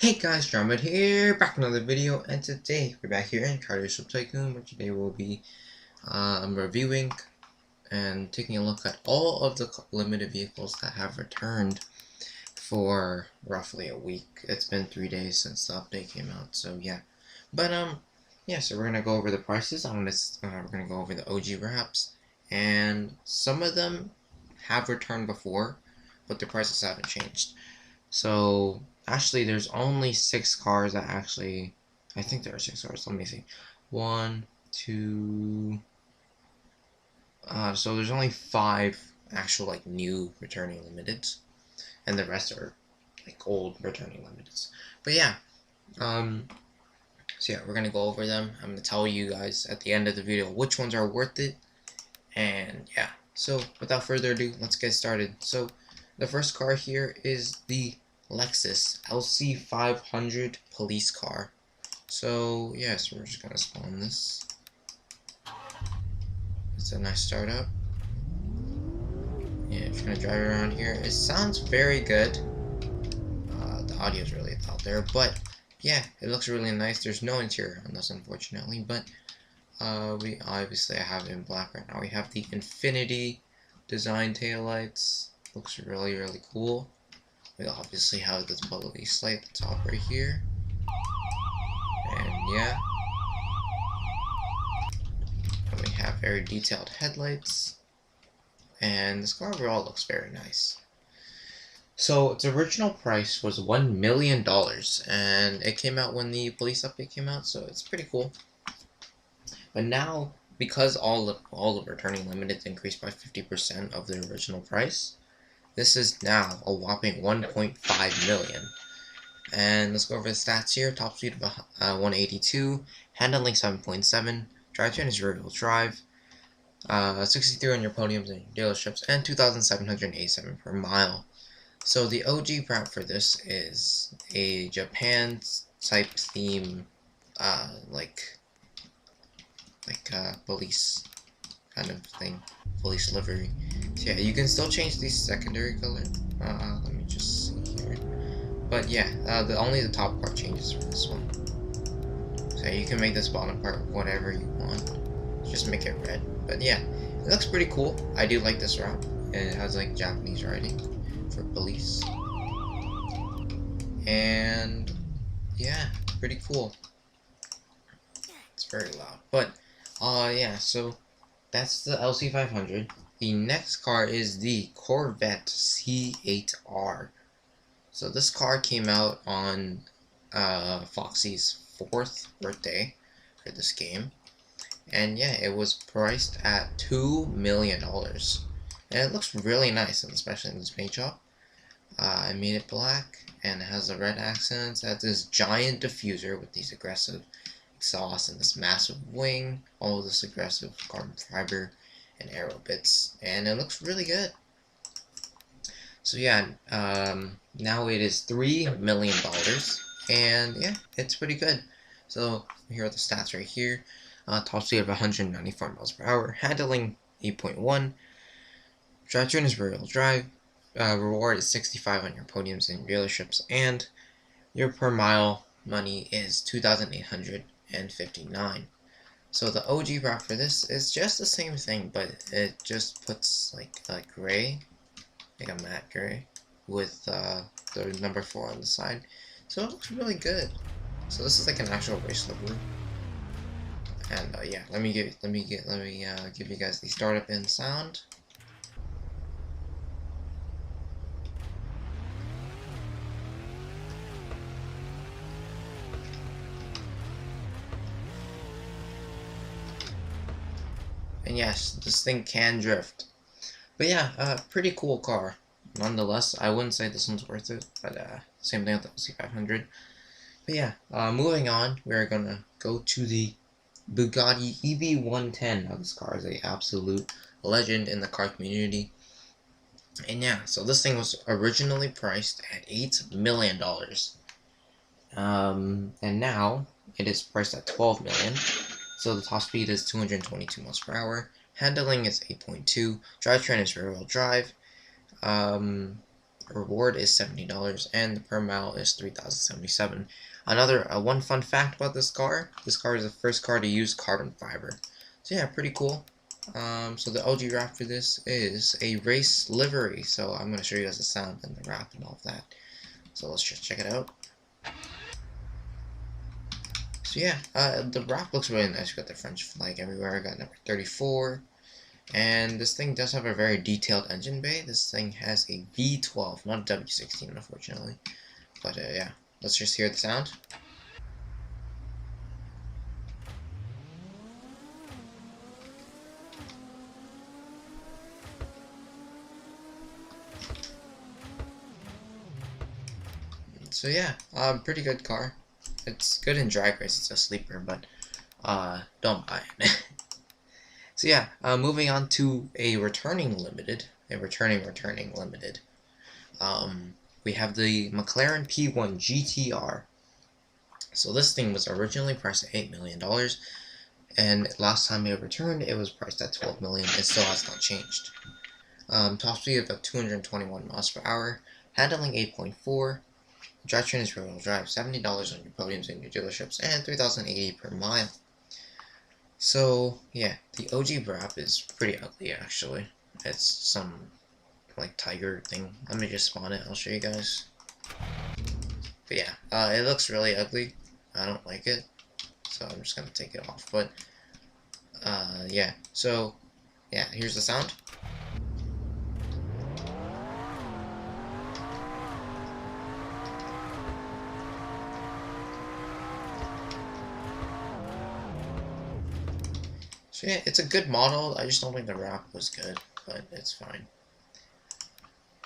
Hey guys, Drama here, back with another video, and today we're back here in Tycoon, where today we'll be reviewing and taking a look at all of the limited vehicles that have returned for roughly a week. It's been 3 days since the update came out, so yeah. But yeah, so we're gonna go over the prices. We're gonna go over the OG wraps, and some of them have returned before, but the prices haven't changed. So actually, there's only 6 cars that actually. I think there are 6 cars. Let me see. One, two. So there's only 5 actual new returning limiteds, and the rest are old returning limiteds. But yeah, so yeah, we're gonna go over them. I'm gonna tell you guys at the end of the video which ones are worth it, and yeah. So without further ado, let's get started. So the first car here is the Lexus LC500 police car. So yes, we're just gonna spawn this. It's a nice startup. Yeah, if you're gonna drive around here, it sounds very good. The audio is really out there, but yeah, it looks really nice. There's no interior on this, unfortunately, but we obviously have it in black right now. We have the Infinity design taillights. Looks really cool. We obviously have the police light at the top right here. And yeah. And we have very detailed headlights. And this car overall looks very nice. So its original price was $1 million, and it came out when the police update came out, so it's pretty cool. But now, because all the returning limiteds increased by 50% of the original price, this is now a whopping 1.5 million. And let's go over the stats here. Top speed of 182, handling 7.7, drivetrain is rear-wheel drive, 63 on your podiums and dealerships, and 2,787 per mile. So the OG prop for this is a Japan type theme, police kind of thing, police livery. So yeah, you can still change the secondary color. Let me just see here. But yeah, only the top part changes for this one. So you can make this bottom part whatever you want. Just make it red. But yeah, it looks pretty cool. I do like this route. It has Japanese writing for police. And yeah, pretty cool. It's very loud. But yeah, so that's the LC500. The next car is the Corvette C8R. So this car came out on Foxy's 4th birthday for this game. And yeah, it was priced at $2 million. And it looks really nice, especially in this paint job. I made it black, and it has the red accents. It has this giant diffuser with these aggressive exhaust and this massive wing, all of this aggressive carbon fiber and aero bits, and it looks really good. So yeah, now it is $3 million, and yeah, it's pretty good. So here are the stats right here. Top speed of 194 miles per hour, handling 8.1, drivetrain is rear-wheel drive, reward is 65 on your podiums and dealerships, and your per mile money is 2,859. So the OG wrap for this is just the same thing, but it just puts a gray, a matte gray, with the number 4 on the side. So it looks really good. So this is an actual race livery. And yeah, let me give you guys the startup in sound. And yes, this thing can drift. But yeah, pretty cool car. Nonetheless, I wouldn't say this one's worth it, but same thing with the LC500. But yeah, moving on, we're gonna go to the Bugatti EV110. Now this car is an absolute legend in the car community. And yeah, so this thing was originally priced at $8 million. And now it is priced at $12 million. So the top speed is 222 miles per hour. Handling is 8.2. Drivetrain is rear-wheel drive. reward is $70, and the per mile is 3,077. Another one fun fact about this car is the first car to use carbon fiber. So yeah, pretty cool. So the OG wrap for this is a race livery. So I'm going to show you guys the sound and the wrap and all of that. So let's just check it out. So yeah, the wrap looks really nice. You got the French flag everywhere. I got number 34. And this thing does have a very detailed engine bay. This thing has a V12, not a W16, unfortunately. But yeah, let's just hear the sound. So yeah, pretty good car. It's good in drag race. It's a sleeper, but don't buy it. So yeah, moving on to a returning limited, returning limited. We have the McLaren P1 GTR. So this thing was originally priced at $8 million, and last time it returned, it was priced at $12 million. It still has not changed. Top speed of 221 miles per hour, handling 8.4. Drivetrain is rear-wheel drive, $70 on your podiums in your dealerships, and 3,080 per mile. So yeah, the OG wrap is pretty ugly actually. It's some like tiger thing. Let me just spawn it. I'll show you guys. But yeah, it looks really ugly. I don't like it, so I'm just gonna take it off. But yeah. So yeah, here's the sound. So yeah, it's a good model. I just don't think the wrap was good, but it's fine.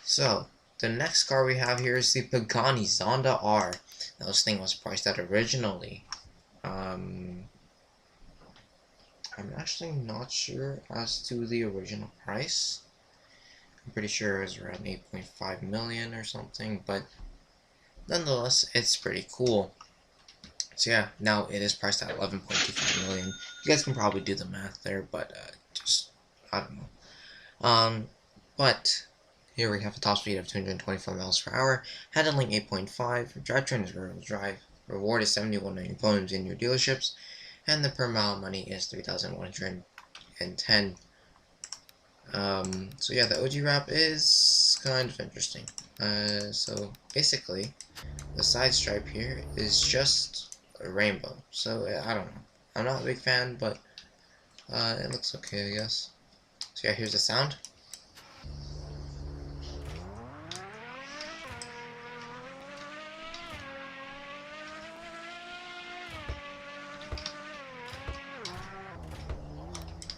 So the next car we have here is the Pagani Zonda R. Now this thing was priced at originally. I'm actually not sure as to the original price. I'm pretty sure it was around 8.5 million or something, but nonetheless, it's pretty cool. So yeah, now it is priced at 11.25 million. You guys can probably do the math there, but just I don't know. But here we have a top speed of 224 miles per hour, handling 8.5. Drivetrain is rear-wheel drive. Reward is 71 on your phones in your dealerships, and the per mile money is 3,110. So yeah, the OG wrap is kind of interesting. So basically, the side stripe here is just a rainbow. So I don't know. I'm not a big fan, but it looks okay, I guess. So yeah, here's the sound.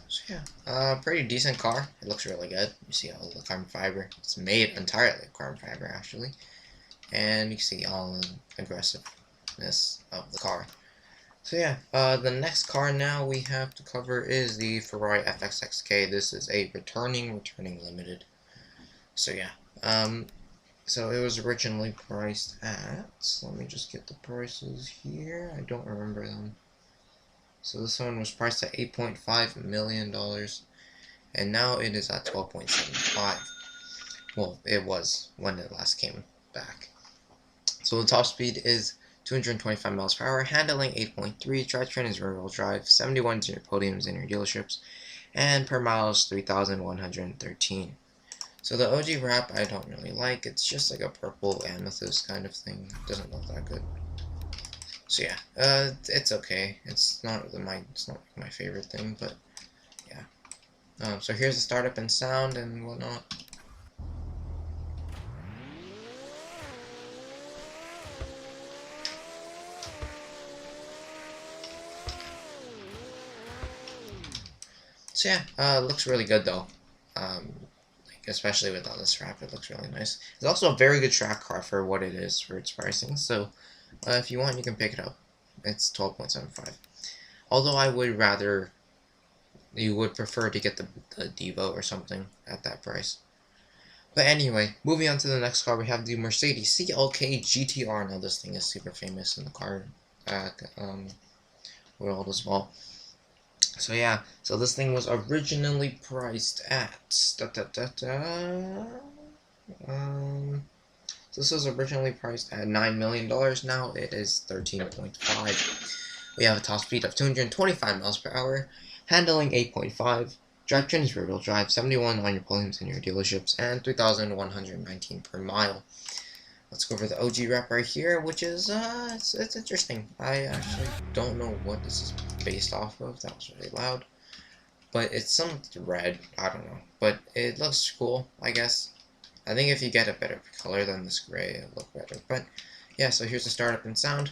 So yeah, pretty decent car. It looks really good. You see all the carbon fiber. It's made entirely of carbon fiber, actually. And you see all the aggressiveness of the car. So yeah, the next car now we have to cover is the Ferrari FXXK. This is a returning limited. So yeah, so it was originally priced at, let me just get the prices here, I don't remember them. So this one was priced at $8.5 million, and now it is at 12.75. Well, it was when it last came back. So the top speed is 225 miles per hour, handling 8.3. Drivetrain is rear-wheel drive, 71 to your podiums in your dealerships, and per mile is 3,113. So the OG wrap I don't really like. It's just like a purple amethyst kind of thing. It doesn't look that good. So yeah, it's okay. It's not my favorite thing, but yeah. So here's the startup and sound and whatnot. So yeah, it looks really good though. Especially with all this wrap, it looks really nice. It's also a very good track car for what it is, for its pricing. So if you want, you can pick it up. It's 12.75. Although I would rather, you would prefer to get the Devo or something at that price. But anyway, moving on to the next car, we have the Mercedes CLK GTR. Now this thing is super famous in the car world as well. So yeah, so this thing was originally priced at So this was originally priced at $9 million. Now it is 13.5. We have a top speed of 225 miles per hour, handling 8.5, drivetrain is rear-wheel drive, 71 on your volumes in your dealerships, and 3,119 per mile. Let's go over the OG wrap right here, which is, it's interesting. I actually don't know what this is based off of. That was really loud. But it's some red, I don't know. But it looks cool, I guess. I think if you get a better color than this gray, it'll look better. But, yeah, so here's the startup and sound.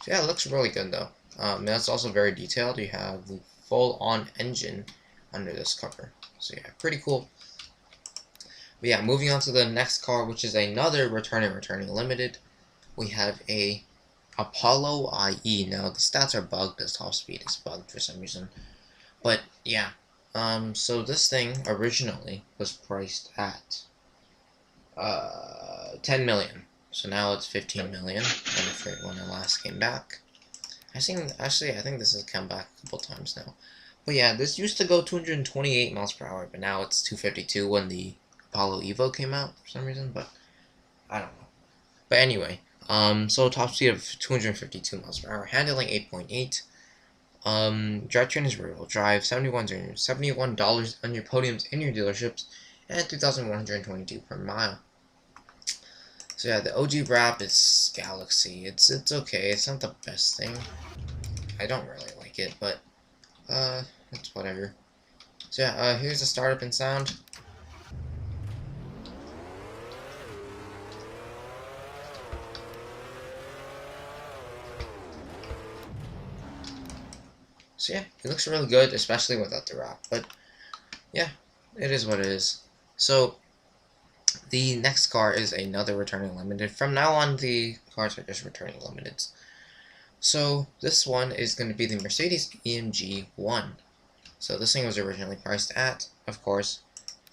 So yeah, it looks really good though. That's also very detailed. You have the full-on engine under this cover. So yeah, pretty cool. But yeah, moving on to the next car, which is another returning limited. We have a Apollo IE. Now the stats are bugged. The top speed is bugged for some reason. But yeah, so this thing originally was priced at 10 million. So now it's 15 million when it last came back. Actually, I think this has come back a couple times now. But yeah, this used to go 228 miles per hour, but now it's 252 when the Apollo Evo came out for some reason, but I don't know. But anyway, so top speed of 252 miles per hour, handling 8.8. Drivetrain is rear-wheel drive, $71 on your podiums in your dealerships, and 2,122 per mile. So yeah, the OG wrap is Galaxy. It's okay. It's not the best thing. I don't really like it, but it's whatever. So yeah, here's the startup and sound. So yeah, it looks really good, especially without the wrap. But yeah, it is what it is. So the next car is another returning limited. From now on, the cars are just returning limiteds. So this one is going to be the Mercedes-AMG 1. So this thing was originally priced at, of course,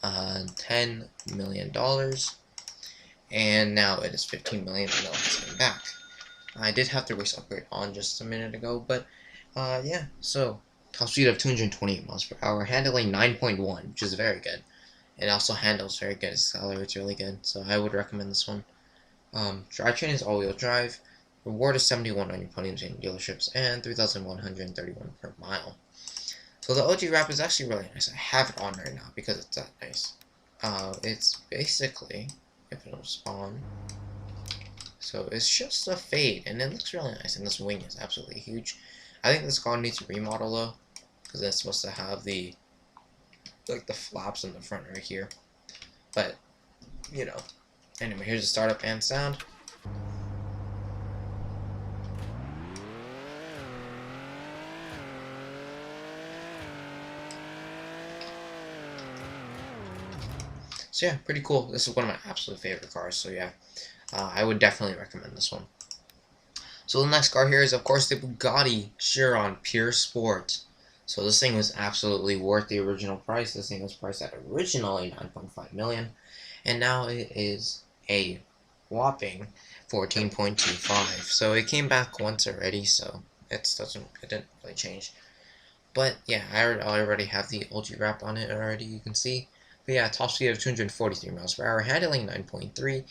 $10 million. And now it is 15 million, and now it's coming back. I did have the race upgrade on just a minute ago, but yeah, so top speed of 228 miles per hour, handling 9.1, which is very good. It also handles very good, accelerates really good, so I would recommend this one. Drivetrain is all-wheel drive, reward is 71 on your podiums and dealerships, and 3,131 per mile. So the OG wrap is actually really nice. I have it on right now because it's that nice. It's basically, if it'll spawn, so it's just a fade, and it looks really nice, and this wing is absolutely huge. I think this car needs a remodel though, because it's supposed to have the flaps in the front right here. But, you know. Anyway, here's the startup and sound. So yeah, pretty cool. This is one of my absolute favorite cars, so yeah. I would definitely recommend this one. So the next car here is, of course, the Bugatti Chiron Pure Sport. So this thing was absolutely worth the original price. This thing was priced at originally 9.5 million, and now it is a whopping 14.25. So it came back once already, so it didn't really change. But yeah, I already have the OG wrap on it already. You can see. But yeah, top speed of 243 miles per hour, handling 9.3.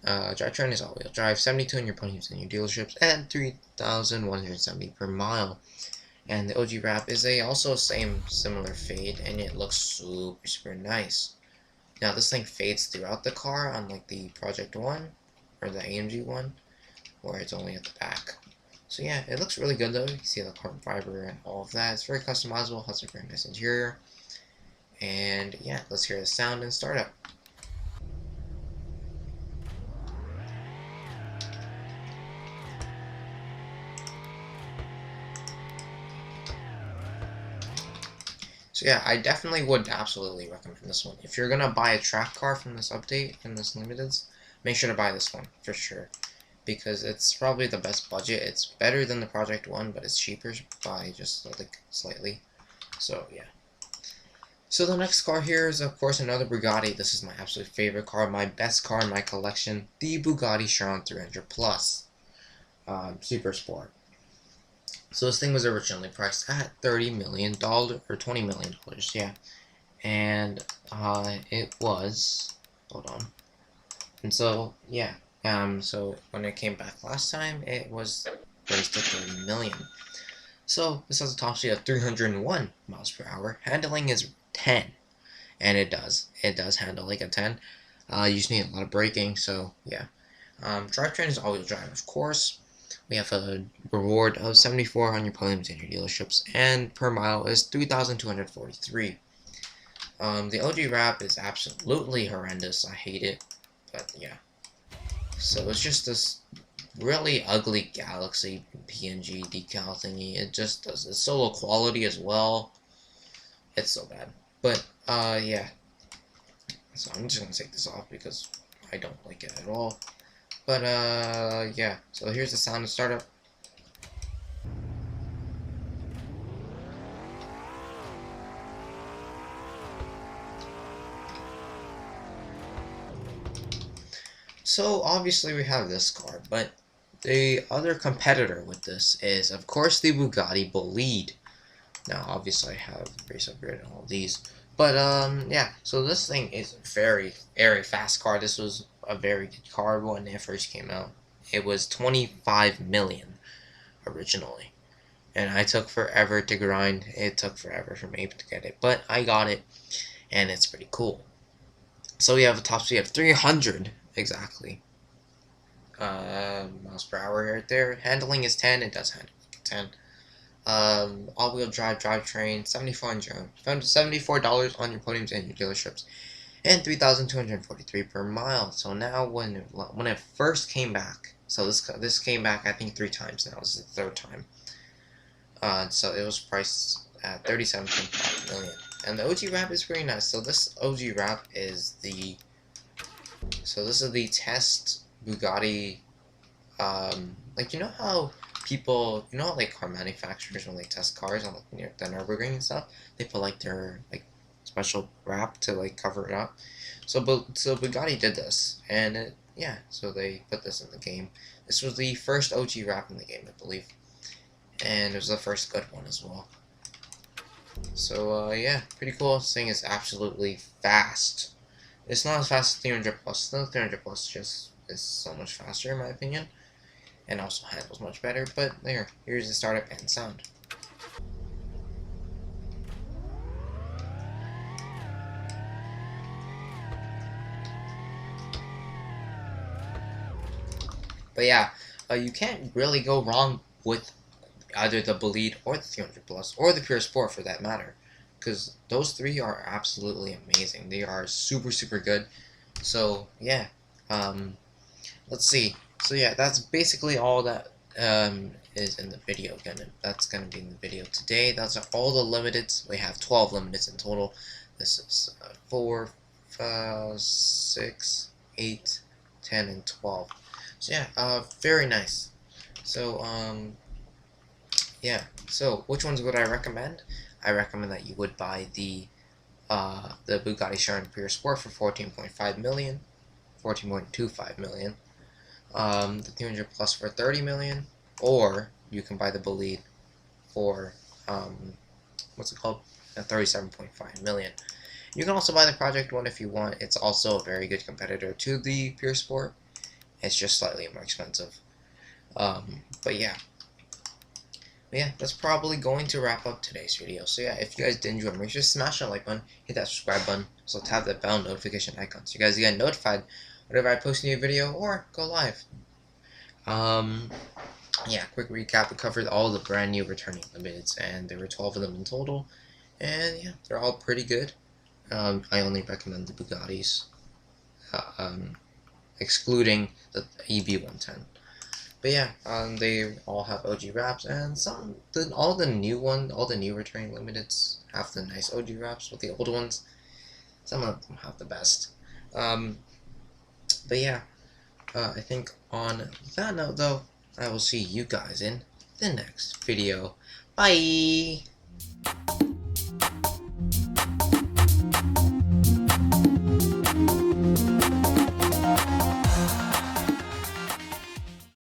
Drivetrain is all-wheel drive, 72 in your podiums in your dealerships, and 3,170 per mile. And the OG wrap is also similar fade, and it looks super nice. Now this thing fades throughout the car, unlike the Project 1 or the AMG 1, where it's only at the back. So yeah, it looks really good though. You can see the carbon fiber and all of that. It's very customizable, has a very nice interior. And yeah, let's hear the sound and startup. So yeah, I definitely would absolutely recommend this one. If you're gonna buy a track car from this update and this limiteds, make sure to buy this one for sure, because it's probably the best budget. It's better than the Project 1, but it's cheaper by just like slightly. So yeah. So the next car here is of course another Bugatti. This is my absolute favorite car, my best car in my collection, the Bugatti Chiron 300 Plus Super Sport. So this thing was originally priced at $30 million or $20 million, yeah, and it was, hold on, and so yeah, so when it came back last time, it was raised to 30 million. So this has a top speed of 301 miles per hour. Handling is 10, and it does handle like a 10. You just need a lot of braking, so yeah. Drivetrain is all-wheel drive, of course. We have a reward of 7,400 points in your dealerships, and per mile is 3,243. The OG wrap is absolutely horrendous. I hate it, but yeah. So it's just this really ugly Galaxy PNG decal thingy. It just does. It's so low quality as well. It's so bad. But yeah. So I'm just gonna take this off because I don't like it at all. But yeah. So here's the sound of startup. So obviously we have this car, but the other competitor with this is, of course, the Bugatti Bolide. Now, obviously, I have race upgrade and all these, but yeah. So this thing is a very, very fast car. This was a very good car when it first came out. It was 25 million originally, and I took forever to grind. It took forever for me to get it, but I got it, and it's pretty cool. So we have a top speed of 300 exactly. Miles per hour right there. Handling is 10. It does handle like a 10. All-wheel drive drivetrain, $74 on your podiums and your dealerships, and 3,243 per mile. So now when it first came back, so this came back I think 3 times now. This is the 3rd time. So it was priced at 37.5 million. And the OG wrap is pretty nice. So this OG wrap is the this is the test Bugatti. Like, you know how people, like car manufacturers, when they test cars on like the Nürburgring and stuff, they put like their like special wrap to like cover it up. So Bugatti did this, and yeah, so they put this in the game. This was the first OG wrap in the game, I believe, and it was the first good one as well. So yeah, pretty cool. This thing is absolutely fast. It's not as fast as 300 plus. The 300 plus just is so much faster in my opinion, and also handles much better. But here's the startup and sound. But yeah, you can't really go wrong with either the Bolide or the 300 plus or the Pure Sport for that matter, because those three are absolutely amazing. They are super good. So yeah, let's see. So yeah, that's basically all that is in the video. That's gonna be in the video today. Those are all the limiteds. We have 12 limiteds in total. This is 4, 5, 6, 8, 10, and 12. So yeah, very nice. So yeah. So which ones would I recommend? I recommend that you would buy the Bugatti Chiron Pure Sport for 14.5 million, 14.25 million. The 300 plus for 30 million, or you can buy the Bolide for what's it called? 37.5 million. You can also buy the Project one if you want. It's also a very good competitor to the Pure Sport. It's just slightly more expensive. But yeah. That's probably going to wrap up today's video. So yeah, if you guys did enjoy, make sure to smash that like button, hit that subscribe button, so tap that bell notification icon so you guys get notified whenever I post a new video or go live. Yeah, quick recap. We covered all the brand new returning limiteds, and there were 12 of them in total. And yeah, they're all pretty good. I only recommend the Bugattis, excluding the EB110. But yeah, they all have OG wraps, and all the new returning limiteds have the nice OG wraps, but the old ones, some of them have the best. But yeah, I think on that note though, I will see you guys in the next video. Bye!